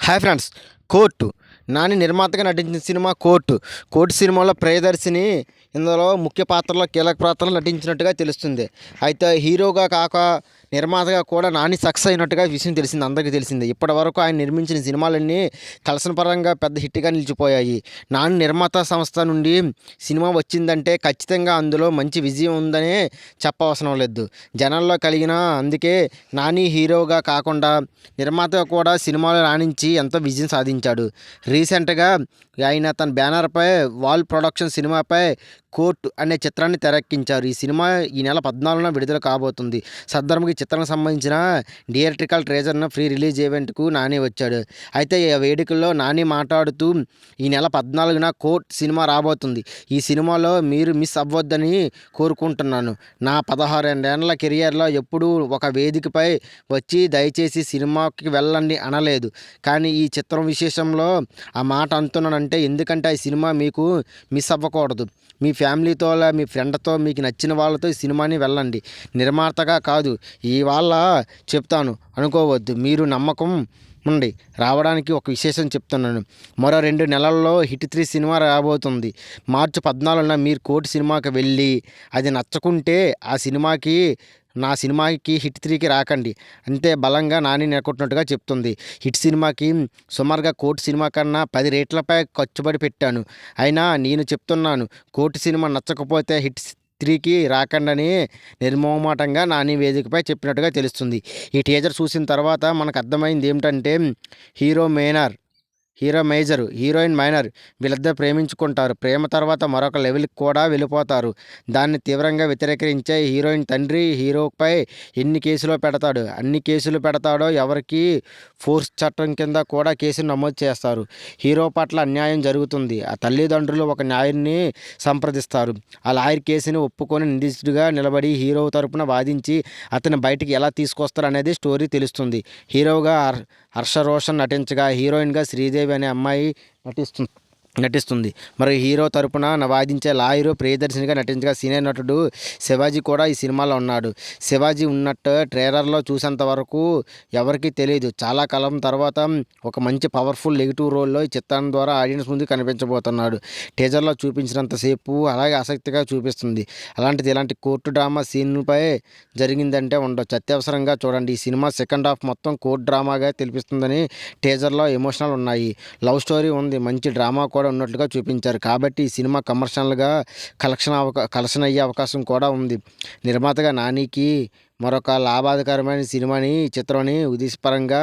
Hi friends. Court Nani నిర్మాతగా నటించిన cinema court సినిమాలో ప్రియదర్శిని ఇందులో ముఖ్య పాత్రలో కీలక పాత్రలో నటించినట్టుగా తెలుస్తుంది. అయితే హీరోగా కాక నిర్మాతగా కూడా నాని సక్సెస్ అయినట్టుగా విషయం తెలిసింది, అందరికీ తెలిసింది. ఇప్పటి వరకు ఆయన నిర్మించిన సినిమాలన్నీ కలెక్షన్ పరంగా పెద్ద హిట్గా నిలిచిపోయాయి. నాని నిర్మాత సంస్థ నుండి సినిమా వచ్చిందంటే ఖచ్చితంగా అందులో మంచి విజయం ఉందనే చెప్పవసరం లేదు. జనాల్లో కలిగిన అందుకే నాని హీరోగా కాకుండా నిర్మాతగా కూడా సినిమాలు రాణించి ఎంతో విజయం సాధించాడు. రీసెంట్గా ఆయన తన బ్యానర్పై వాల్ ప్రొడక్షన్ సినిమాపై కోర్టు అనే చిత్రాన్ని తెరకెక్కించారు. ఈ సినిమా ఈ నెల 14న విడుదల కాబోతుంది. సద్దరంగా ఈ చిత్రానికి సంబంధించిన థియేట్రికల్ ట్రేజర్ను ఫ్రీ రిలీజ్ ఈవెంట్కు నాని వచ్చాడు. అయితే ఈ వేడుకల్లో నాని మాట్లాడుతూ ఈ నెల 14న కోర్టు సినిమా రాబోతుంది. ఈ సినిమాలో మీరు మిస్ అవ్వొద్దని కోరుకుంటున్నాను. నా 16 ఏళ్ల కెరియర్లో ఎప్పుడూ ఒక వేదికపై వచ్చి దయచేసి సినిమాకి వెళ్ళండి అనలేదు. కానీ ఈ చిత్రం విశేషంలో ఆ మాట అంటున్నానంటే ఎందుకంటే ఈ సినిమా మీకు మిస్ అవ్వకూడదు. మీ ఫ్యామిలీతో మీ ఫ్రెండ్తో మీకు నచ్చిన వాళ్ళతో ఈ సినిమాని వెళ్ళండి. నిర్మాతగా కాదు ఇవాళ చెప్తాను అనుకోవద్దు. మీరు నమ్మకం ఉండి రావడానికి ఒక విశేషం చెప్తున్నాను. మరో 2 నెలల్లో హిట్ 3 సినిమా రాబోతుంది. మార్చి 14న మీరు కోర్టు సినిమాకి వెళ్ళి అది నచ్చకుంటే నా సినిమాకి హిట్ 3కి రాకండి అంతే బలంగా నాని నెలకొట్టినట్టుగా చెప్తుంది. హిట్ సినిమాకి సుమారుగా కోర్టు సినిమా కన్నా 10 రేట్లపై ఖర్చుబడి పెట్టాను. అయినా నేను చెప్తున్నాను, కోర్టు సినిమా నచ్చకపోతే హిట్ 3కి రాకండని నిర్మోహమాటంగా నాని వేదికపై చెప్పినట్టుగా తెలుస్తుంది. ఈ టీజర్ చూసిన తర్వాత మనకు అర్థమైంది ఏమిటంటే హీరో మేజర్, హీరోయిన్ మైనర్ వీళ్ళిద్దరు ప్రేమించుకుంటారు. ప్రేమ తర్వాత మరొక లెవెల్కి కూడా వెళ్ళిపోతారు. దాన్ని తీవ్రంగా వ్యతిరేకించే హీరోయిన్ తండ్రి హీరోపై అన్ని కేసులు పెడతాడో ఎవరికి ఫోర్స్ చట్టం కింద కూడా కేసులు నమోదు చేస్తారు. హీరో పట్ల అన్యాయం జరుగుతుంది. ఆ తల్లిదండ్రులు ఒక న్యాయాన్ని సంప్రదిస్తారు. ఆ లాయర్ కేసుని ఒప్పుకొని నిందితుడిగా నిలబడి హీరో తరపున వాదించి అతను బయటికి ఎలా తీసుకొస్తారు అనేది స్టోరీ తెలుస్తుంది. హీరోగా హర్ష రోషన్ నటించగా హీరోయిన్గా శ్రీదేవి అనే అమ్మాయి నటిస్తుంది. మరి హీరో తరపున వాదించే లాయరు ప్రియదర్శినిగా నటించగా సీనియర్ నటుడు శివాజీ కూడా ఈ సినిమాలో ఉన్నాడు. శివాజీ ఉన్నట్టు ట్రైలర్లో చూసేంత వరకు ఎవరికీ తెలియదు. చాలా కాలం తర్వాత ఒక మంచి పవర్ఫుల్ నెగిటివ్ రోల్లో ఈ చిత్రం ద్వారా ఆడియన్స్ ముందు కనిపించబోతున్నాడు. టీజర్లో చూపించినంతసేపు అలాగే ఆసక్తిగా చూపిస్తుంది. ఇలాంటి కోర్టు డ్రామా సీన్పై జరిగిందంటే ఉండొచ్చు. అత్యవసరంగా చూడండి. ఈ సినిమా సెకండ్ హాఫ్ మొత్తం కోర్టు డ్రామాగా తెలిపిస్తుందని టీజర్లో ఎమోషనల్ ఉన్నాయి. లవ్ స్టోరీ ఉంది. మంచి డ్రామా కూడా ఉన్నట్లుగా చూపించారు. కాబట్టి ఈ సినిమా కమర్షియల్గా కలెక్షన్ అయ్యే అవకాశం కూడా ఉంది. నిర్మాతగా నానికి మరొక లాభాధికరమైన చిత్రాన్ని ఉద్దేశపరంగా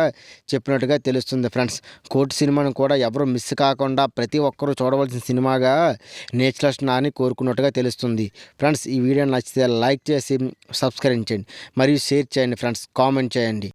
చెప్పినట్టుగా తెలుస్తుంది. ఫ్రెండ్స్, కోర్టు సినిమాను కూడా ఎవరు మిస్ కాకుండా ప్రతి ఒక్కరూ చూడవలసిన సినిమాగా నేచురల్ నాని కోరుకున్నట్టుగా తెలుస్తుంది. ఫ్రెండ్స్, ఈ వీడియో నచ్చితే లైక్ చేసి సబ్స్క్రైబ్ చేయండి మరియు షేర్ చేయండి. ఫ్రెండ్స్, కామెంట్ చేయండి.